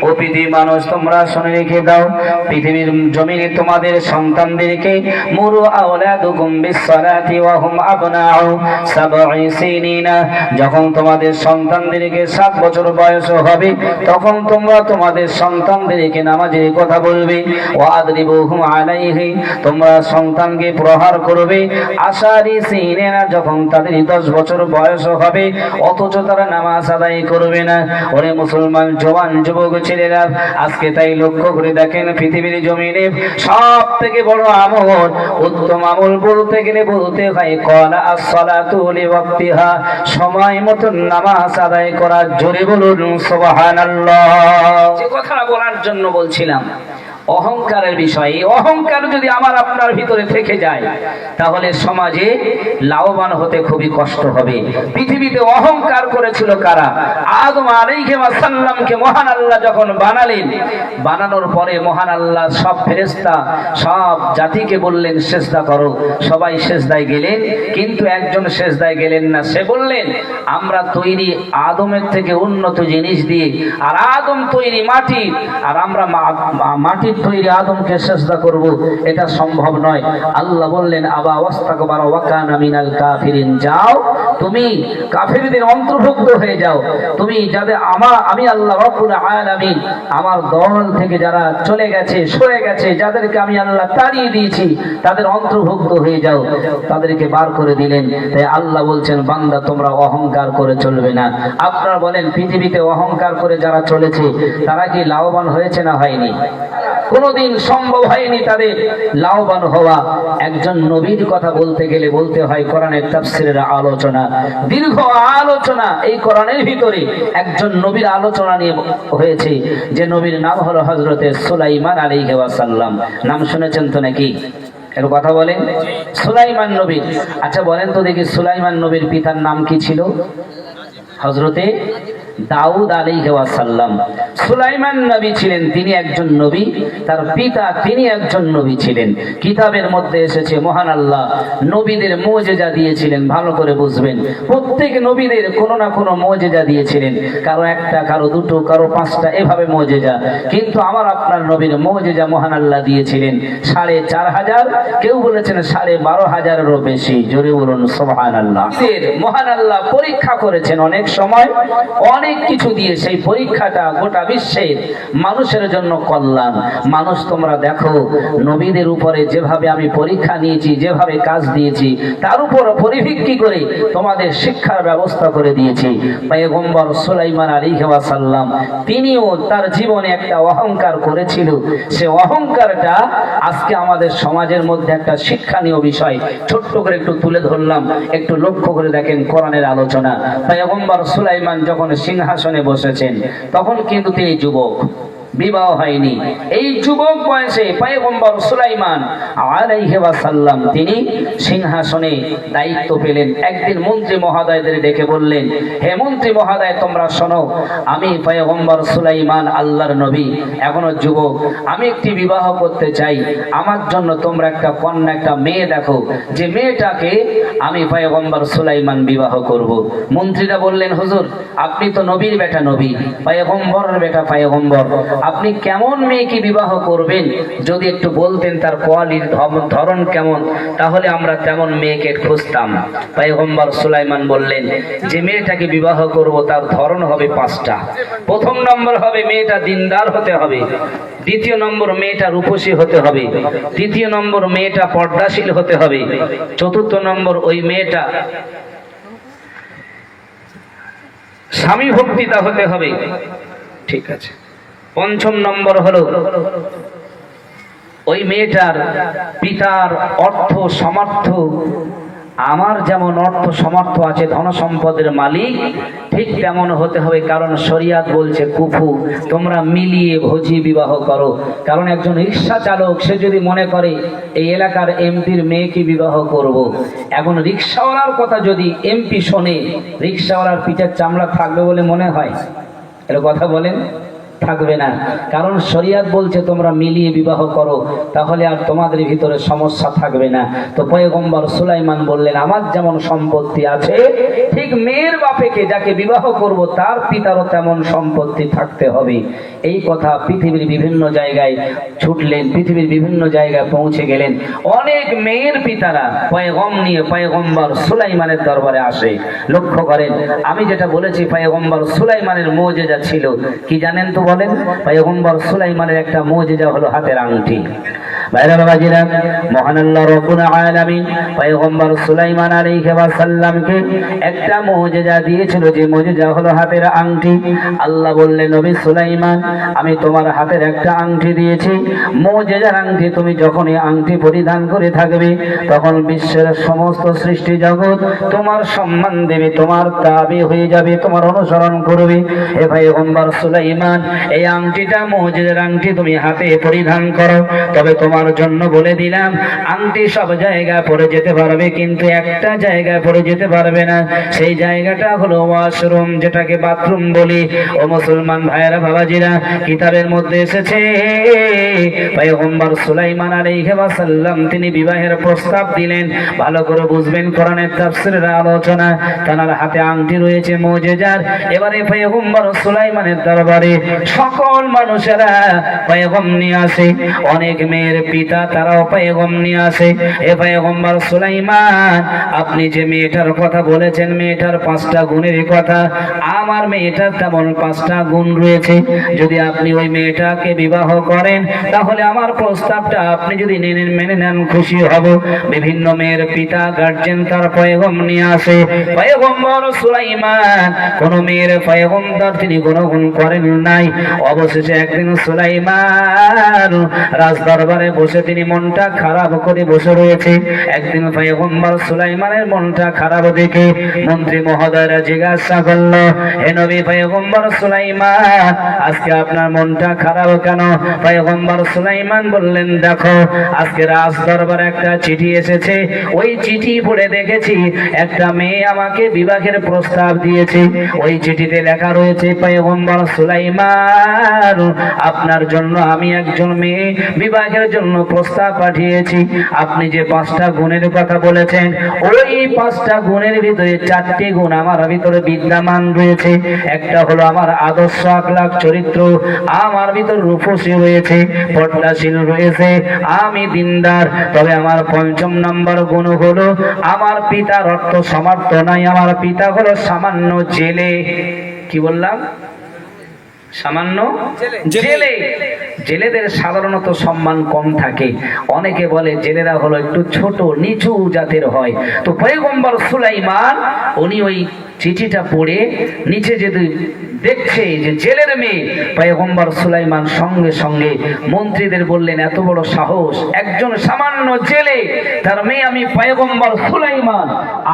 ও পৃথিবীর মানুষ, তোমরা শুনে রেখে দাও, পৃথিবীর জমিনে তোমাদের সন্তানদেরকে মুরু আওলাদুকুম বিসসালাতি ওয়া হুম আবনাউ সাবঈ সিনিনা, যখন তোমাদের সন্তানদেরকে 7 বছর বয়স হবে তখন তোমরা তোমাদের সন্তানদেরকে নামাজের কথা বলবে। ওয়া আদরিবুহুম আলাইহি, তোমরা সন্তানকে প্রহার করবে। আশারি সিনিনা, যখন তাদের 10 বছর বয়স হবে অথচ তারা নামাজ আদায় করবে না। ওরে মুসলমান জওয়ান যুবক ছেলেরা, আজকে তাই লক্ষ্য করে দেখেন পৃথিবীর জমিনে সব থেকে বড় আমল, উত্তম আমল বলতে গেলে বলতে হয় ক্বালা as-সালাতু লিওয়াক্তিহা, সময় মতো নামাজ আদায় করা। জোরে বলুন সুবহানাল্লাহ। যে কথাটা বলার জন্য বলছিলাম অহংকারের বিষয়ে, অহংকার যদি আমার আপনার ভিতরে থেকে যায় তাহলে সমাজে লাভবান হতে খুবই কষ্ট হবে। পৃথিবীতে অহংকার করেছিল কারা? আদম আলাইহিস সালামকে মহান আল্লাহ যখন বানালেন, বানানোর পরে মহান আল্লাহ সব ফেরেশতা সব জাতিকে বললেন সিজদা করো, সবাই সিজদায় গেলেন, কিন্তু একজন সিজদায় গেলেন না। সে বললেন আমরা তৈরি আদমের থেকে উন্নত জিনিস দিয়ে, আর আদম তৈরি মাটি, আর আমরা মাটি তৈরি আদমকে সিজদা করব, এটা সম্ভব নয়। আল্লাহ বললেন আবা ওয়াস্তাকবারা ওয়া কানা মিনাল কাফিরিন, যাও তুমি কাফিরদের অন্তর্ভুক্ত হয়ে যাও, তুমি যাদের আমি আল্লাহ রাব্বুল আলামিন আমার দল থেকে যারা চলে গেছে সরে গেছে, যাদেরকে আমি আল্লাহ তাড়িয়ে দিয়েছি তাদের অন্তর্ভুক্ত হয়ে যাও, তাদেরকে বার করে দিলেন। তাই আল্লাহ বলছেন বান্দা তোমরা অহংকার করে চলবে না। আপনারা বলেন পৃথিবীতে অহংকার করে যারা চলেছে তারা কি লাভবান হয়েছে না হয়নি? কোনদিন সম্ভব হয়নি তাদের লাভবান হওয়া। একজন নবীর কথা বলতে গেলে বলতে হয় কোরআনের তাফসীরের আলোচনা, দীর্ঘ আলোচনা এই কোরআনের ভিতরে একজন নবীর আলোচনা নিয়ে হয়েছে, যে নবীর নাম হলো হযরতে সুলাইমান আলাইহিস সালাম। নাম শুনেছেন তো নাকি? এর কথা বলেন সুলাইমান নবী। আচ্ছা বলেন তো দেখি সুলাইমান নবীর পিতার নাম কি ছিল? হযরতে দাউদ আলাইহিস সালাম। সুলাইমান নবী ছিলেন, তিনি একজন নবী, তার পিতা তিনি একজন নবী ছিলেন। কিতাবের মধ্যে এসেছে মহান আল্লাহ নবীদের মুজিজা দিয়েছিলেন। ভালো করে বুঝবেন, প্রত্যেক নবীদের কোনো না কোনো মুজিজা দিয়েছিলেন, কারো একটা, কারো দুটো, কারো 5টা, এভাবে মুজিজা। কিন্তু আমার আপনার নবীর মুজিজা মহান আল্লাহ দিয়েছিলেন 4500, কেউ বলেছেন 12500-এরও বেশি। জোরে বলুন সুবহানাল্লাহ। মহান আল্লাহ পরীক্ষা করেছেন অনেক সময়, অনেক কিছু দিয়ে। সেই পরীক্ষাটা গোটা বিশ্বের মানুষের জন্য কল্যাণ। মানুষ তোমরা দেখো নবীদের উপরে যেভাবে আমি পরীক্ষা নিয়েছি, যেভাবে কাজ দিয়েছি, তার উপর পরিভিক্ষি করে তোমাদের শিক্ষার ব্যবস্থা করে দিয়েছি। পয়গম্বর সুলাইমান আলাইহিস সালাম তিনিও তার জীবনে একটা অহংকার করেছিল। সে অহংকারটা আজকে আমাদের সমাজের মধ্যে একটা শিক্ষণীয় বিষয়। ছোট্ট করে একটু তুলে ধরলাম, একটু লক্ষ্য করে দেখেন কোরআনের আলোচনা। পয়গম্বর সুলাইমান যখন সিংহাসনে বসেছেন তখন কিন্তু তিনি যুবক, বিবাহ হয়নি। এই যুবক বয়সে পয়গম্বর সুলাইমান আলাইহিস সালাম তিনি সিংহাসনে দায়িত্ব পেলেন। একদিন মন্ত্রী মহোদয়দের ডেকে বললেন, হে মন্ত্রী মহোদয় তোমরা শোনো, আমি পয়গম্বর সুলাইমান আল্লাহর নবী, এখনো যুবক, আমি একটি বিবাহ করতে চাই। আমার জন্য তোমরা একটা কন্যা, একটা মেয়ে দেখো, যে মেয়েটাকে আমি পয়গম্বর সুলাইমান বিবাহ করব। মন্ত্রীরা বললেন হুজুর আপনি তো নবীর বেটা নবী, পয়গম্বরের বেটা পয়গম্বর, আপনি কেমন মেয়েকে বিবাহ করবেন? যদি একটু বলতেন তার কোয়ালিটির ধরন কেমন, তাহলে আমরা তেমন মেয়েকে খুঁজতাম। পয়গম্বর সুলাইমান বললেন যে মেয়েটাকে বিবাহ করব তার ধরন হবে 5টা। প্রথম নম্বর হবে মেয়েটা দিনদার হতে হবে, দ্বিতীয় নম্বর মেয়েটা রূপসী হতে হবে, তৃতীয় নম্বর মেয়েটা পর্দাশীল হতে হবে, চতুর্থ নম্বর ওই মেয়েটা স্বামী ভক্তিতা হতে হবে, ঠিক আছে। পঞ্চম নম্বর হলো ওই মেয়েটার পিতার অর্থ সামর্থ্য, আমার যেমন অর্থ সামর্থ্য আছে, ধন সম্পদের মালিক ঠিক তেমন হতে হবে। কারণ শরিয়াত বলছে কুফু, তোমরা মিলিয়ে ভোজি বিবাহ করো। কারণ একজন রিক্সা চালক সে যদি মনে করে এই এলাকার এমপির মেয়েকে বিবাহ করব, এখন রিক্সাওয়ালার কথা যদি এমপি শোনে, রিক্সাওয়ালার পিঠের চামড়া থাকবে বলে মনে হয়? এর কথা বলেন। থাকবে না, কারণ শরীয়ত বলছে তোমরা মিলিয়ে বিবাহ করো, তাহলে আর তোমাদের ভিতরে সমস্যা থাকবে না। তো পয়গম্বর সুলাইমান বললেন আমার যেমন সম্পত্তি আছে ঠিক মেয়ের বাপেকে যাকে বিবাহ করব তার পিতারও তেমন সম্পত্তি থাকতে হবে। এই কথা পৃথিবীর বিভিন্ন জায়গায় ছুটলেন, পৃথিবীর বিভিন্ন জায়গায় পৌঁছে গেলেন। অনেক মেয়ের পিতারা পয়গম নিয়ে পয়গম্বর সুলাইমানের দরবারে আসে। লক্ষ্য করেন, আমি যেটা বলেছি পয়গম্বর সুলাইমানের মুজিজা ছিল কি জানেন তো বলেন? পয়গম্বর সুলাইমানের একটা মুজিজা হলো হাতের আংটি। ভাইরা বাবাজিরা, মহান আল্লাহ রাব্বুল আলামিন পয়গম্বর সুলাইমান আলাইহিস সালামকে একটা মুজিজা দিয়েছিল, যে মুজিজা হলো হাতের আংটি। আল্লাহ বললেন নবী সুলাইমান আমি তোমার হাতের একটা আংটি দিয়েছি, মুজিজার আংটি। তুমি যখন এই আংটি পরিধান করে থাকবে তখন বিশ্বের সমস্ত সৃষ্টি জগৎ তোমার সম্মান দেবে, তোমার তাবে হয়ে যাবে, তোমার অনুসরণ করবে। হে পয়গম্বর সুলাইমান, এই আংটিটা মুজিজার আংটি, তুমি হাতে পরিধান করো। তবে তোমার জন্য বলে দিলাম আংটি সব জায়গায় পরে যেতে পারবে, কিন্তু একটা জায়গায় পরে যেতে পারবে না। সেই জায়গাটা হলো ওয়াশরুম, যেটাকে বাথরুম বলি। ও মুসলমান ভাইরা বাবাজিরা, কিতাবের মধ্যে এসেছে পয়গম্বর সুলাইমান আলাইহিস সালাম তিনি বিবাহের প্রস্তাব দিলেন। ভালো করে বুঝবেন, কোরআনের তাফসীরের আলোচনা। তার হাতে আংটি রয়েছে মুজিজার। এবারে পয়গম্বর সুলাইমানের দরবারে সকল মানুষেরা পয়গম নিয়ে আসে। অনেক মেয়ের পিতা তারাও পয়গম নিয়ে আসে। এ পয়গম্বর সুলাইমান, আপনি যে মেয়েটার কথা বলেছেন, মেয়েটার 5টা গুণের কথা, আমার মেয়েটার তেমন 5টা গুণ রয়েছে। যদি আপনি ওই মেয়েটাকে বিবাহ করেন তাহলে আমার প্রস্তাবটা আপনি যদি মেনে নেন খুশি হব। বিভিন্ন মেয়ের পিতা গার্জেন তার পয়গম নিয়ে আসে। পয়গম্বর সুলাইমান কোন মেয়ের পয়গম তার তিনি গ্রহণ করেন নাই। অবশেষে একদিন সুলাইমান রাজ দরবারে বসে তিনি মনটা খারাপ করে বসে রয়েছে। একদিন পয়গম্বর সুলাইমানের মনটা খারাপ দেখে মন্ত্রী মহোদয়রা জিজ্ঞাসা করলো, হে নবী পয়গম্বর সুলাইমান, আজকে আপনার মনটা খারাপ কেন? পয়গম্বর সুলাইমান বললেন, দেখো আজকে রাজ দরবারে একটা চিঠি এসেছে, ওই চিঠি পড়ে দেখেছি একটা মেয়ে আমাকে বিবাহের প্রস্তাব দিয়েছে। ওই চিঠিতে লেখা রয়েছে, পয়গম্বর সুলাইমান, আপনার জন্য আমি একজন মেয়ে বিবাহের জন্য প্রস্তাব পাঠিয়েছি। আপনি যে 5টা গুণের কথা বলেছেন, ওই 5টা গুণের ভিতরে 4টি গুণ আমার ভিতরে বিদ্যমান রয়েছে। একটা হলো আমার আদর্শ আখলাক চরিত্র, আমার ভিতর রূপসী রয়েছে, পর্দাশীল রয়েছে, আমি দিনদার। তবে আমার 5ম নম্বর গুণ হলো আমার পিতার অর্থ সামর্থ্য নাই। আমার পিতা হলো সামান্য জেলে। কি বললাম? সামান্য জেলে। জেলেদের সাধারণত সম্মান কম থাকে। অনেকে বলে জেলেরা হলো একটু ছোট নিচু জাতের হয়। তো পয়গম্বর সুলাইমান উনি ওই চিঠিটা পড়ে নিচে যদি দেখছে যে জেলের মেয়ে, পয়গম্বর সুলাইমান সঙ্গে সঙ্গে মন্ত্রীদের বললেন, এত বড় সাহস, একজন সামান্য জেলে তার মেয়ে আমি পয়গম্বর সুলাইমান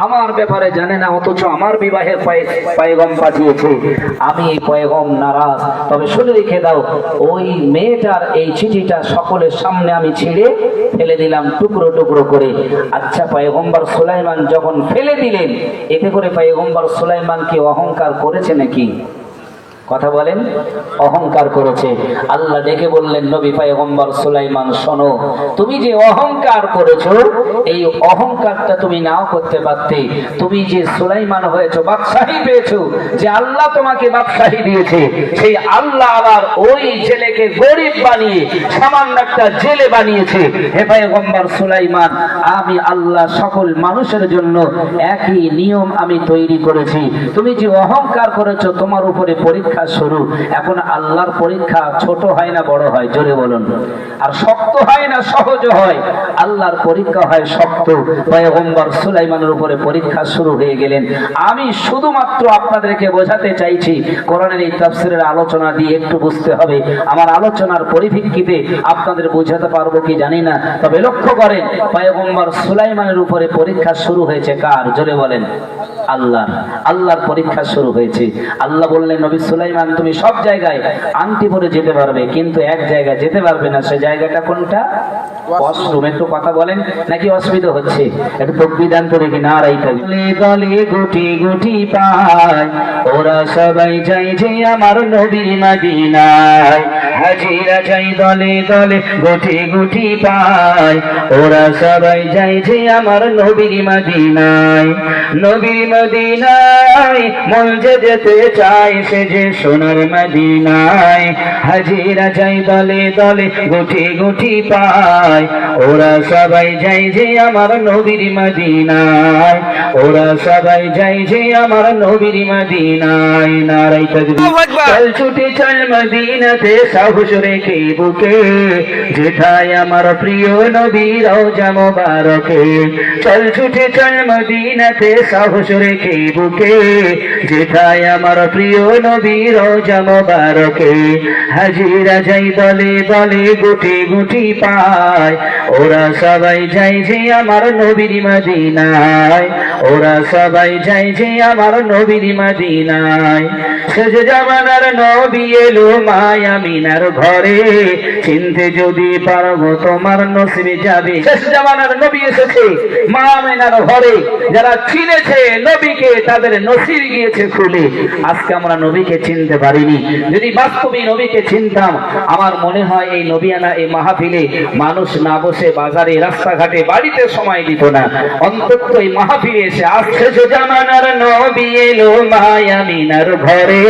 আমার ব্যাপারে জানে না, অথচ আমার বিবাহের পয়গম পাঠিয়েছে। আমি এই পয়গম নারাজ। তবে শুনে রেখে দাও, ওই মেয়েটার এই চিঠিটা সকলের সামনে আমি ছিঁড়ে ফেলে দিলাম টুকরো টুকরো করে। আচ্ছা, পয়গম্বর সুলাইমান যখন ফেলে দিলেন, এতে করে পয়গম্বর সুলাইমান কি অহংকার করেছে নাকি? কথা বলেন, অহংকার করেছে। আল্লাহ ডেকে বললেন, নবী পয়গম্বর সুলাইমান শোনো, তুমি যে অহংকার করেছো, এই অহংকারটা তুমি নাও করতে পারতে। তুমি যে সুলাইমান হয়েছো, বাদশাহী পেয়েছো, যে আল্লাহ তোমাকে বাদশাহী দিয়েছে, সেই আল্লাহ আবার ওই জেলেকে গরিব বানিয়ে সামান্য একটা জেলে বানিয়েছে। হে পয়গম্বর সুলাইমান, আমি আল্লাহ সকল মানুষের জন্য একই নিয়ম আমি তৈরি করেছি। তুমি যে অহংকার করেছো, তোমার উপরে পরীক্ষা শুরু। এখন আল্লাহর পরীক্ষা ছোট হয় না বড় হয়? জোরে বলুন। আর শক্ত হয় না সহজ হয়? আল্লাহর পরীক্ষা হয় শক্ত। পয়গম্বর সুলাইমানের উপরে পরীক্ষা শুরু হয়ে গেলেন। আমি শুধুমাত্র আপনাদেরকে বোঝাতে চাইছি, কোরআনের এই তাফসীরের আলোচনা দিয়ে একটু বুঝতে হবে। আমার আলোচনার পরিপ্রেক্ষিতে আপনাদের বোঝাতে পারবো কি জানি না। তবে লক্ষ্য করেন, পয়গম্বর সুলাইমানের উপরে পরীক্ষা শুরু হয়েছে কার? জোরে বলেন। আল্লাহর। আল্লাহর পরীক্ষা শুরু হয়েছে। আল্লাহ বললেন, নবী সুলাইমান সুলাইমান তুমি সব জায়গায় আংটি পরে যেতে পারবে, কিন্তু এক জায়গায় যেতে পারবে না। সে জায়গাটা কোনটা? ওয়াশরুম। একটু কথা বলেন, নাকি অসুবিধা হচ্ছে? একটু তকবিদান করে কি না রাইতে দলে দলে গুটি গুটি পায়, ওরা সবাই যাই যে আমার নবীর মদিনায়। হাজিরা যাই দলে দলে গুটি গুটি পায়, ওরা সবাই যাই যে আমার নবীর মদিনায়। নবীর মদিনায় মন যে যেতে চায়, সে যে সোনার মদিনায়। হাজিরা যাই দলে দলে গুটি গুটি পায়, ওরা সবাই যাই যে আমার নবীর মদিনায়। ওরা সবাই যাই যে আমার নবীর মদিনায়। নারাই তাকবীর। চল ছুটে চল মদিনাতে, সাহস রেখে বুকে, যেথায় আমার প্রিয় নবী রওজা মোবারকে। চল ছুটে চল মদিনাতে, সাহস রেখে বুকে, যেথায় আমার প্রিয় নবী রওজা মোবারকে। হাজিরা যাই দলে দলে গুটি গুটি পায়, ওরা সবাই যাই যে আমার নবীর মদিনায়। ওরা সবাই যাই যে আমার নবীর মদিনায়। শেষ জামানার নবী এলো মায়ামিনার ঘরে, চিনতে যদি পারবো তোমার নসিবে যাবে। শেষ জামানার নবী এসেছে মা আমিনার ঘরে, যারা চিনেছে নবীকে তাদের নসিব গিয়েছে খুলে। আজকে আমরা নবীকে চিনতে পারিনি। যদি বাস্তবে নবীকে চিনতাম, আমার মনে হয় এই নবিয়ানা এই মাহফিলে মানুষ না বসে বাজারে রাস্তাঘাটে বাড়িতে সময় দিত না, অন্তত এই মাহফিলে এসে আসছে। জামানার নবী এলো মায়ামিনার ঘরে,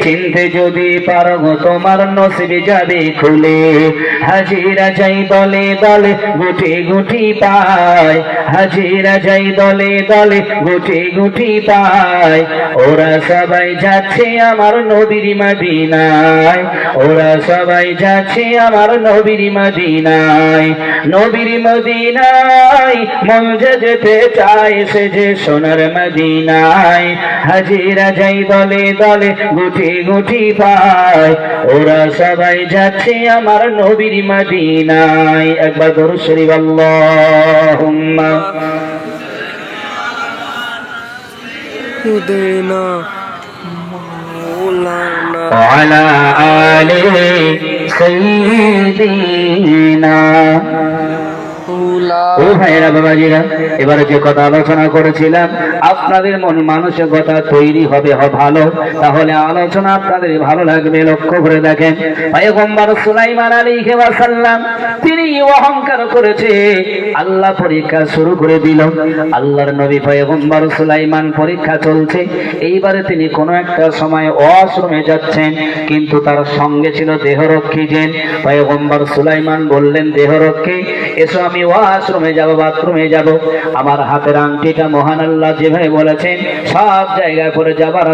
চিনতে যদি পারো তোমার নসিবে যাবে খুলে। হাজিরা যাই দলে দলে গুটি গুটি পায়, হাজিরা যাই দলে দলে গুটি গুটি পায়, ওরা সবাই যাচ্ছে আমার নবীর মদিনায়। ওরা সবাই যাচ্ছে আমার নবীর মদিনায়। নবীর মদিনায় মন যে যেতে চায়, সে যে সোনার মদিনায়। হাজিরা যাই দলে দলে গুটি গুটি পায়, ওরা সবাই যাচ্ছে আমার নবীর মদিনায়। একবার দরুদ শরীফ আল্লাহুম্মা হুদাইনা মাওলানা ওয়ালা আলি সাইয়্যিদিনা। ও ভাইরা বাবাজিরা, এবারে যে কথা আলোচনা করেছিলাম, আপনাদের মন মানসিকতা তৈরি হবে ভালো, তাহলে আলোচনা আপনাদের ভালো লাগবে। লক্ষ্য করে দেখেন, পয়গম্বর সুলাইমান আলাইহিস সালাম তিনি অহংকার করেছে, আল্লাহ পরীক্ষা শুরু করে দিল। আল্লাহর নবী পয়গম্বর সুলাইমান পরীক্ষা চলছে। এইবারে তিনি কোনো একটা সময় ওয়াশরুমে যাচ্ছেন, কিন্তু তার সঙ্গে ছিল দেহরক্ষী জিন। পয়গম্বর সুলাইমান বললেন, দেহরক্ষী এসো, আমি ওয়াশরুমে যাব, বাথরুমে যাব। আমার হাতের আংটিটা মহান আল্লাহ যেভাবে বলেছেন সব জায়গায় করে যাবার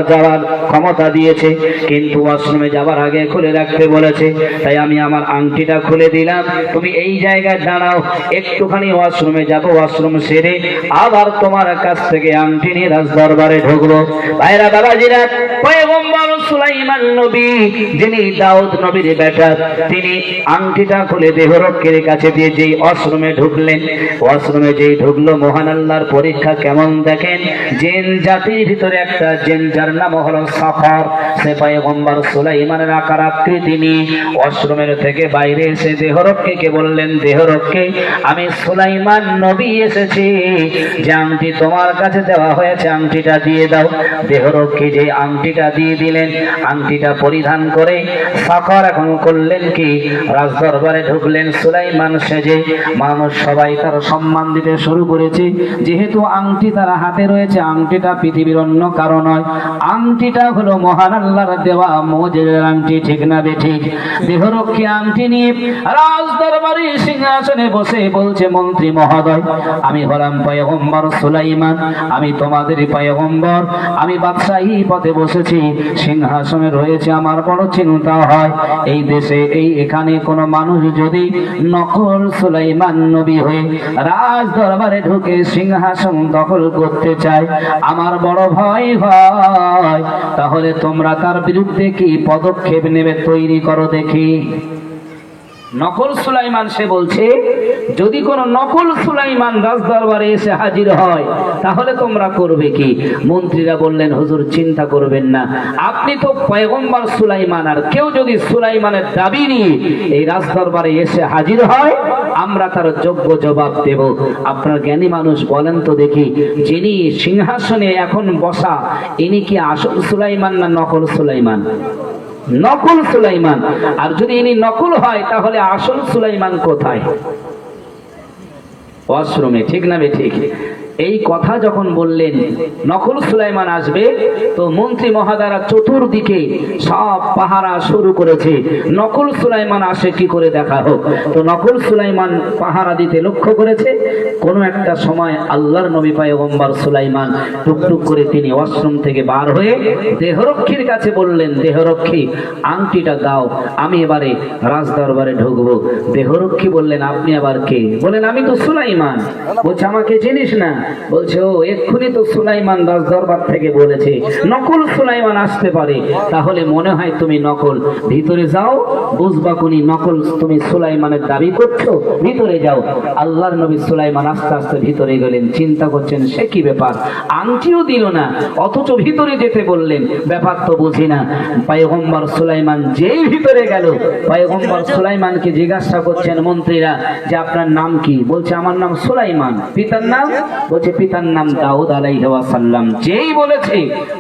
ক্ষমতা দিয়েছে, কিন্তু ওয়াশরুমে যাবার আগে খুলে রাখতে বলেছে। তাই আমি আমার আংটিটা খুলে দিলাম, তুমি এই জায়গায় দাঁড়াও, একটুখানি ওয়াশরুমে যাব, ওয়াশরুম সেরে আবার তোমার কাছ থেকে আংটি নিয়ে রাজ দরবারে ঢুকবো। ভাইরা বাবাজিরা, পয়গম্বর সুলাইমান নবী, যিনি দাউদ নবীর বেটা, তিনি আংটিটা খুলে দেহরক্ষীর কাছে দিয়ে যেই ওয়াশরুমে ঢুকলেন, ওয়াশরুমে যেই ঢুকলো, মহান আল্লাহর পরীক্ষা কেমন দেখেন। জিন জাতির ভিতরে একটা জিন, যার নাম হলো সাফর, সে পয়গম্বর সুলাইমানের আকার আকৃতি নিয়ে ওয়াশরুমের থেকে বাইরে এসে দেহরক্ষীকে বললেন, দেহরক্ষী আমি সুলাইমান নবী এসেছি, যে আংটি তোমার কাছে দেওয়া হয়েছে আংটিটা দিয়ে দাও। দেহরক্ষী যে আংটিটা দিয়ে দিলেন, আংটিটা পরিধান করে সাফর এখন করলেন কি, রাজদরবারে ঢুকলেন সুলাইমান সেজে। মানুষ সবাই তার সম্মান দিতে শুরু করেছে, যেহেতু আংটি তার হাতে রয়েছে। আংটিটা পৃথিবীর অন্য কারো নয়, আংটিটা হলো মহান আল্লাহর দেওয়া মুজিজার আংটি, ঠিক না বেঠিক? দেহরক্ষী আংটি নিয়ে রাজদরবারে সিংহাসনে বসে বলছে, মন্ত্রী মহোদয়, আমি হলাম পয়গম্বর সুলাইমান, আমি তোমাদের পয়গম্বর, আমি বাদশাহী পদে বসেছি, সিংহাসনে রয়েছে। আমার বড় চিন্তা হয়, এই দেশে এখানে কোনো মানুষ যদি নকল সুলাইমান নবী হয়ে রাজ দরবারে ঢুকে সিংহাসন দখল করতে চায়, আমার বড় ভয় হয়। তাহলে তোমরা তার বিরুদ্ধে কি পদক্ষেপ নেবে? তৈরি করো দেখি। নকল সুলাইমান সে বলছে, যদি কোন নকল সুলাইমান রাজদরবারে এসে হাজির হয় তাহলে তোমরা করবে কি? মন্ত্রীরা বললেন, হুজুর চিন্তা করবেন না, আপনি তো পয়গম্বর সুলাইমান, আর কেউ যদি সুলাইমানের দাবি নিয়ে এই রাজদরবারে এসে হাজির হয় আমরা তার যোগ্য জবাব দেব। আপনার জ্ঞানী মানুষ বলেন তো দেখি, যিনি সিংহাসনে এখন বসা ইনি কি আসল সুলাইমান না নকল সুলাইমান? নকল সুলাইমান। আর যদি ইনি নকল হয় তাহলে আসল সুলাইমান কোথায়? ওয়াশরুমে, ঠিক না বে ঠিক? এই কথা যখন বললেন নকল সুলাইমান আসবে, তো মন্ত্রী মহাদারা চতুর্দিকে সব পাহারা শুরু করেছে, নকল সুলাইমান আসে কি করে দেখা হোক। তো নকল সুলাইমান পাহারা দিতে লক্ষ্য করেছে। কোনো একটা সময় আল্লাহর নবী পয়গম্বর সুলাইমান টুকটুক করে তিনি ওয়াশরুম থেকে বার হয়ে দেহরক্ষীর কাছে বললেন, দেহরক্ষী আংটিটা দাও, আমি এবারে রাজদরবারে ঢুকবো। দেহরক্ষী বললেন, আপনি আবার কে? বলেন, আমি তো সুলাইমান। বলছে, আমাকে চিনিস না? বলছে, ও এক্ষুনি তো সুলাইমান রাজদরবার থেকে বলেছে নকল সুলাইমান আসতে পারে, তাহলে মনে হয় তুমি নকল। ভিতরে যাও, বুঝবা কোনি নকল তুমি সুলাইমানের দাবি করছো, ভিতরে যাও। আল্লাহর নবী সুলাইমান আস্তে আস্তে ভিতরে গেলেন। চিন্তা করছেন সে কি ব্যাপার, আংটিও দিল না অথচ ভিতরে যেতে বললেন, ব্যাপার তো বুঝি না। পয়গম্বর সুলাইমান যেই ভিতরে গেল, পয়গম্বর সুলাইমানকে জিজ্ঞাসা করছেন মন্ত্রীরা যে আপনার নাম কি? বলছে, আমার নাম সুলাইমান। পিতার নাম? বলছে, পিতার নাম দাউদ আলাইহিস সালাম। যেই বলেছে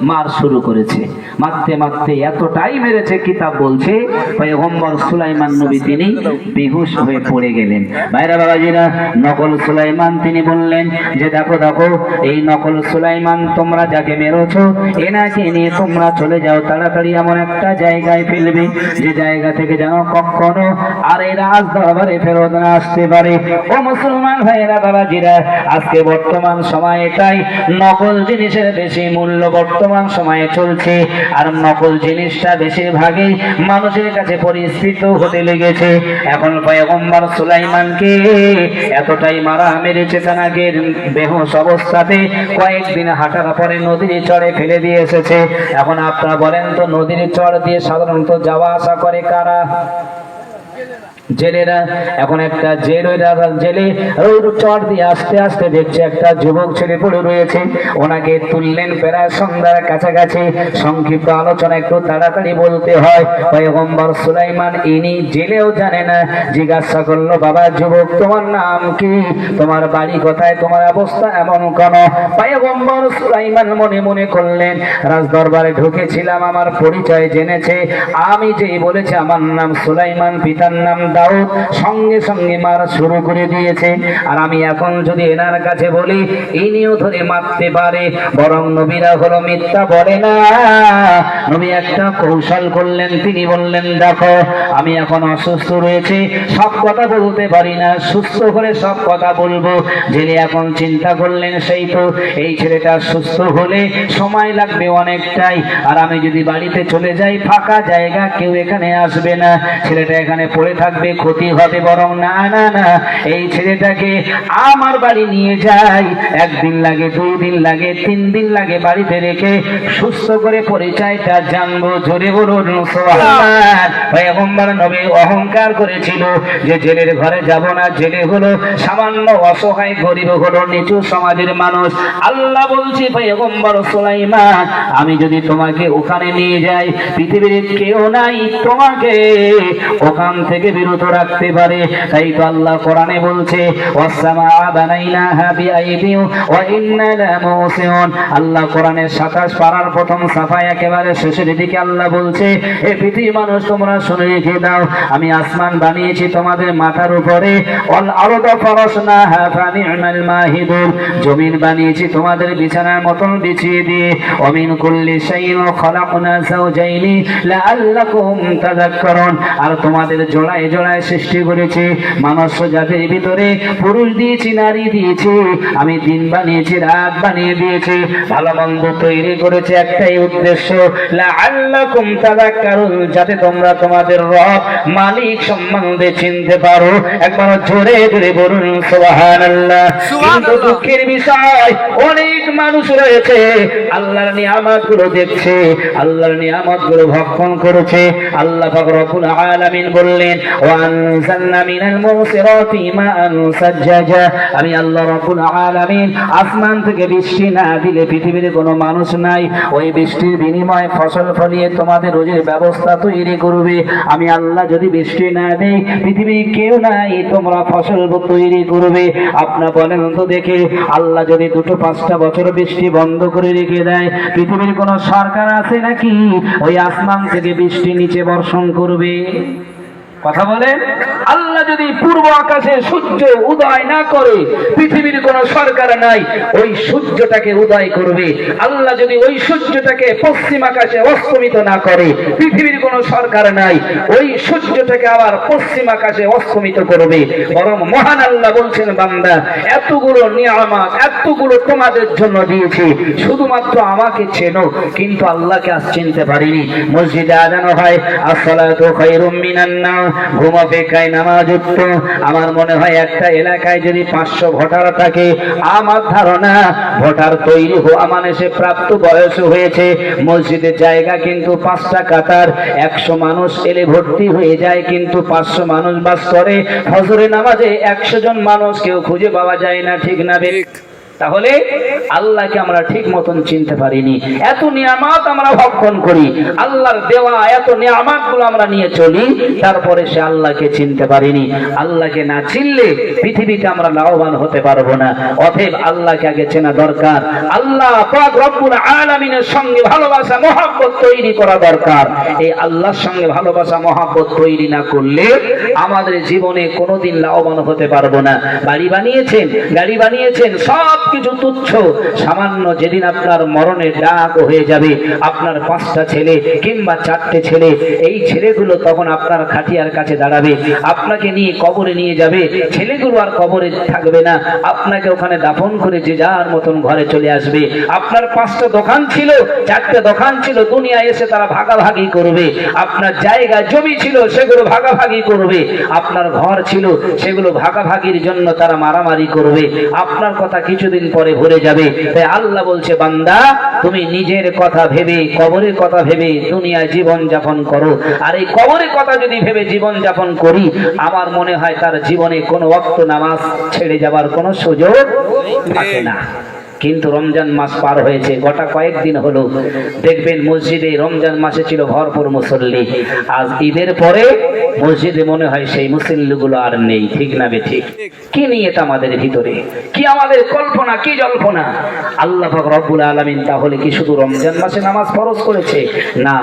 মার শুরু করেছে, মারতে মারতে এতটাই মেরেছে, কিতাব বলছে পয়গম্বর সুলাইমান নবী তিনি বেহুশ হয়ে পড়ে গেলেন। ভাইরা বাবাজিরা, নকল সুলাইমান তিনি বললেন যে দেখো দেখো, এই নকল সুলাইমান তোমরা যাকে মেরেছো এনাকে নিয়ে তোমরা চলে যাও, তাড়াতাড়ি এমন একটা জায়গায় ফেলবে যে জায়গা থেকে যেন কখনো আর এই রাজদরবারে ফেরত না আসতে পারে। ও মুসলমান ভাইরা বাবাজিরা, আজকে বর্তমান সময় এটাই, নকল জিনিসের বেশি মূল্য বর্তমান সময়ে চলছে, আর নকল জিনিসটা বেশিরভাগই মানুষের কাছে পরিচিত হতে লেগেছে। এখন পয়গম্বর সুলাইমানকে এতটাই মারা মেরেছে, তাকে বেহুশ অবস্থাতে কয়েকদিন হাঁটার পরে নদীর চড়ে ফেলে দিয়ে এসেছে। এখন আপনারা বলেন তো, নদীর চর দিয়ে সাধারণত যাওয়া আসা করে কারা? জেলেরা। এখন একটা জেলে চর দিয়ে আস্তে আস্তে দেখছে একটা যুবক ছেলে পড়ে রয়েছে, ওনাকে তুললেন প্রায় সন্ধ্যার কাছাকাছি। সংক্ষিপ্ত আলোচনা একটু তাড়াতাড়ি বলতে হয়। পয়গম্বর সুলাইমান ইনি জেলেও জানে না, জিজ্ঞাসা করলো, বাবা যুবক তোমার নাম কি, তোমার বাড়ি কোথায়, তোমার অবস্থা এমন কেন? পয়গম্বর সুলাইমান মনে মনে করলেন, রাজদরবারে ঢুকেছিলাম, আমার পরিচয় জেনেছে, আমি যেই বলেছি আমার নাম সুলাইমান, পিতার নাম দাউদ, সঙ্গে সঙ্গে মারা শুরু করে দিয়েছে। আর আমি এখন যদি এনার কাছে বলি, ইনিও ধরে মারতে পারে। বরং নবীরা হলো মিথ্যা বলে না। নবী একটা কৌশল করলেন, তিনি বললেন, দেখো আমি এখন অসুস্থ রয়েছে, সব কথা বলতে পারি না, সুস্থ হলে সব কথা বলবো। যিনি এখন চিন্তা করলেন, সেই তো এই ছেলেটা সুস্থ হলে সময় লাগবে অনেকটাই, আর আমি যদি বাড়িতে চলে যাই, ফাঁকা জায়গা, কেউ এখানে আসবে না, ছেলেটা এখানে পড়ে থাকবে, ক্ষতি হবে। বরং না না না, এই ছেলেটাকে আমার বাড়ি নিয়ে যাই, একদিন লাগে, 2 দিন লাগে, 3 দিন লাগে, বাড়িতে রেখে সুস্থ করে পরিচয়টা জানবো। জোরে বলুন সুবহানাল্লাহ। পয়গম্বর নবী অহংকার করেছিল যে জেলের ঘরে যাব না, জেলে হলো সামান্য অসহায় গরিব, হলো নিচু সমাজের মানুষ। আল্লাহ বলছে, পয়গম্বর সুলাইমান আমি যদি তোমাকে ওখানে নিয়ে যাই, পৃথিবীর কেউ নাই তোমাকে ওখান থেকে বিরত রাখতে পারে। তাই তো আল্লাহ কোরআনে বলছে, ওয়াসসামা বানাইনাহা বিআইদিন ওয়া ইন্না লামুসিউন। আল্লাহ কোরআনের 27 পারার প্রথম সাফায় একেবারে শেষের দিকে আল্লাহ বলছে, হে পৃথিবীর মানুষ তোমরা শুনে রেখে দাও, আমি আসমান বানিয়েছি তোমাদের মাথার উপরে, ওয়াল আরদা ফারাশনাহা ফানি'মাল মাহিদুন, জমিন বানিয়েছি তোমাদের বিছানার মতন বিছিয়ে দিয়ে, ওয়া মিন কুল্লি শাইইন খালাকনা যাওজাইনি লাআল্লাকুম তাযাক্কারুন, আর তোমাদের জোড়ায় জোড়ায় সৃষ্টি করেছি, মানুষ জাতির ভিতরে পুরুষ দিয়েছি, নারী দিয়েছি, আমি দিন বানিয়েছি, রাত বানিয়ে দিয়েছি, ভালো মন্দ তৈরি করেছি একটাই উদ্দেশ্য, লাআল্লাকুম তাযাক্কারুন, যাতে তোমরা তোমাদের রব মালিক সম্বন্ধে চিনতে পারো। একবার জোরে জোরে বলুন সুবহানাল্লাহ। কিন্তু দুঃখের বিষয়, অনেক মানুষ রয়েছে আল্লাহর নিয়ামতগুলো দেখছে, আল্লাহর নিয়ামতগুলো ভক্ষণ করেছে। আল্লাহ পাক রব্বুল আলামিন বললেন, ও وأنزلنا من المعصرات ماء ثجاجا আমি আল্লাহ রাব্বুল আলামিন আসমান থেকে বৃষ্টি না দিলে পৃথিবীর কোনো মানুষ নাই ওই বৃষ্টির বিনিময়ে ফসল ফলিয়ে তোমাদের রোজের ব্যবস্থা তৈরি করবে। আমি আল্লাহ যদি বৃষ্টি না দেই পৃথিবীর কেউ নাই, তোমরা ফসল তৈরি করবে। আপনারা বলেন তো দেখে, আল্লাহ যদি 2-5টা বছর বৃষ্টি বন্ধ করে রেখে দেয়, পৃথিবীর কোনো সরকার আছে নাকি ওই আসমান থেকে বৃষ্টি নিচে বর্ষণ করবে? কথা বলেন। আল্লাহ যদি পূর্ব আকাশে সূর্য উদয় না করে, পৃথিবীর কোন সরকার নাই ওই সূর্যটাকে উদয় করবে। আল্লাহ যদি ওই সূর্যটাকে পশ্চিম আকাশে অস্তমিত না করে, পৃথিবীর কোন সরকার নাই ওই সূর্যটাকে আবার পশ্চিম আকাশে অস্তমিত করবে। বরং মহান আল্লাহ বলছেন, বান্দা এতগুলো নিয়ামত এতগুলো তোমাদের জন্য দিয়েছি, শুধুমাত্র আমাকে চেনো, কিন্তু আল্লাহকে আজ চিনতে পারিনি। মসজিদে আযান হয় আসসালাতু খায়রুম মিনান নাওম, ঘুম অপেক্ষায় নামাজ উত্তম। আমার মনে হয় একটা এলাকায় যদি 500 ভোটার থাকে, আমার ধারণা ভোটার তৈরি হওয়া মানে সে প্রাপ্ত বয়স হয়েছে। মসজিদের জায়গা কিন্তু 5টা কাতার, 100 মানুষ এলে ভর্তি হয়ে যায়, কিন্তু 500 মানুষ বাস করে। ফজরের নামাজে 100 জন মানুষ কেউ খুঁজে পাওয়া যায় না, ঠিক না বেঠিক? তাহলে আল্লাহকে আমরা ঠিক মতন চিনতে পারিনি। এত নিয়ামত আমরা ভক্ষণ করি, আল্লাহর দেওয়া এত নিয়ামত গুলো আমরা নিয়ে চলি, তারপরে সে আল্লাহকে চিনতে পারিনি। আল্লাহকে না চিনলে পৃথিবীতে আমরা লাভবান হতে পারবো না। অতএব আল্লাহকে আগে চেনা দরকার। আল্লাহ পাক রব্বুল আলামিনের সঙ্গে ভালোবাসা মহব্বত তৈরি করা দরকার। এই আল্লাহর সঙ্গে ভালোবাসা মহব্বত তৈরি না করলে আমাদের জীবনে কোনোদিন লাভবান হতে পারবো না। বাড়ি বানিয়েছেন, গাড়ি বানিয়েছেন, সব কিছু তুচ্ছ, সামান্য যেদিন আপনার মরণের ডাক হয়ে যাবে, আপনার 5টা ছেলে কিংবা 4টে ছেলে, এই ছেলেগুলো তখন আপনার খাটিয়ার কাছে দাঁড়াবে, আপনাকে নিয়ে কবরে নিয়ে যাবে। ছেলেগুলো আর কবরে থাকবে না, আপনাকে ওখানে দাফন করে যে যার মতন ঘরে চলে আসবে। আপনার 5টা দোকান ছিল, 4টে দোকান ছিল, দুনিয়ায় এসে তারা ভাগাভাগি করবে। আপনার জায়গা জমি ছিল, সেগুলো ভাগাভাগি করবে। আপনার ঘর ছিল, সেগুলো ভাগাভাগির জন্য তারা মারামারি করবে। আপনার কথা কিছুদিন পরে ভরে যাবে। তাই আল্লাহ বলছে, বান্দা তুমি নিজের কথা ভেবে, কবরের কথা ভেবে দুনিয়ায় জীবন যাপন করো। আর এই কবরের কথা যদি ভেবে জীবন যাপন করি, আমার মনে হয় তার জীবনে কোনো ওয়াক্ত নামাজ ছেড়ে যাবার কোনো সুযোগ থাকে না। কিন্তু রমজান মাস পার হয়েছে, গোটা কয়েকদিন হলো, দেখবেন মসজিদে রমজান মাসে ছিল ভরপুর মুসল্লি। আজ ঈদের পরে মসজিদে মনে হয় সেই মুসল্লিগুলো আর নেই, ঠিক না বেঠিক? কি নিয়ে এটা আমাদের ভিতরে, কি আমাদের কল্পনা, কি জল্পনা? আল্লাহ পাক রব্বুল আলামিন তাহলে কি শুধু রমজান মাসে নামাজ ফরজ করেছে? না,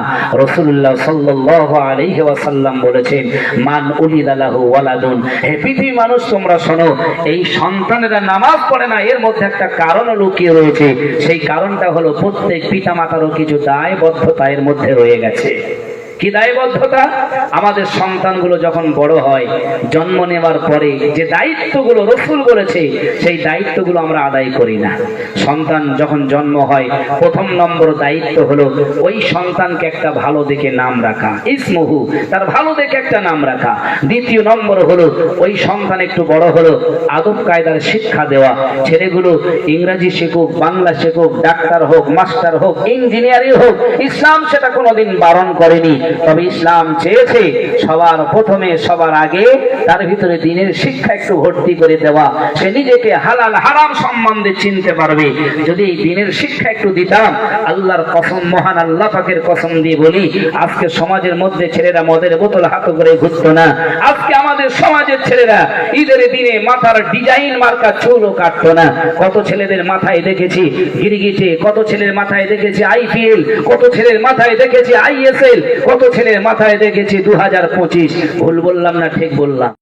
রাসূলুল্লাহ সাল্লাল্লাহু আলাইহি ওয়াসাল্লাম বলেছেন, মান উলিদা লাহু ওয়ালাদুন, হে পৃথিবীর মানুষ তোমরা শোনো, এই সন্তানেরা নামাজ পড়ে না, এর মধ্যে একটা কারণ লুকিয়ে রয়েছে। সেই কারণটা হলো প্রত্যেক পিতামাতারও কিছু দায়বদ্ধতা এর মধ্যে রয়ে গেছে। কি দায়বদ্ধতা? আমাদের সন্তানগুলো যখন বড় হয়, জন্ম নেওয়ার পরে যে দায়িত্বগুলো রাসূল বলেছে, সেই দায়িত্বগুলো আমরা আদায় করি না। সন্তান যখন জন্ম হয়, প্রথম নম্বর দায়িত্ব হলো ওই সন্তানকে একটা ভালো দেখে নাম রাখা, ইসমুহু, তার ভালো দেখে একটা নাম রাখা। দ্বিতীয় নম্বর হলো ওই সন্তান একটু বড় হলো, আদব কায়দার শিক্ষা দেওয়া। ছেলেগুলো ইংরেজি শিখুক, বাংলা শিখুক, ডাক্তার হোক, মাস্টার হোক, ইঞ্জিনিয়ারিং হোক, ইসলাম সেটা কোনোদিন বারণ করেনি। তবে ইসলাম চেয়েছে সবার প্রথমে, সবার আগে তার ভিতরে দ্বীনের শিক্ষা একটু ভর্তি করে দেওয়া। সে নিজেকে হালাল হারাম সম্বন্ধে চিনতে পারবে। যদি এই দ্বীনের শিক্ষা একটু দিতাম, আল্লাহর কসম, মহান আল্লাহ পাকের কসম দিয়ে বলি, আজকে সমাজের মধ্যে ছেলেরা মদের বোতল হাতে করে ঘুরতো না। আজকে আমাদের সমাজের ছেলেরা ঈদের দিনে মাথার ডিজাইন মার্কা চুলও কাটতো না। কত ছেলেদের মাথায় দেখেছি গিরগিটে, কত ছেলের মাথায় দেখেছি IPL, কত ছেলের মাথায় দেখেছি ISL, কত ছেলের মাথায় দেখেছি 2025। ভুল বললাম না ঠিক বললাম?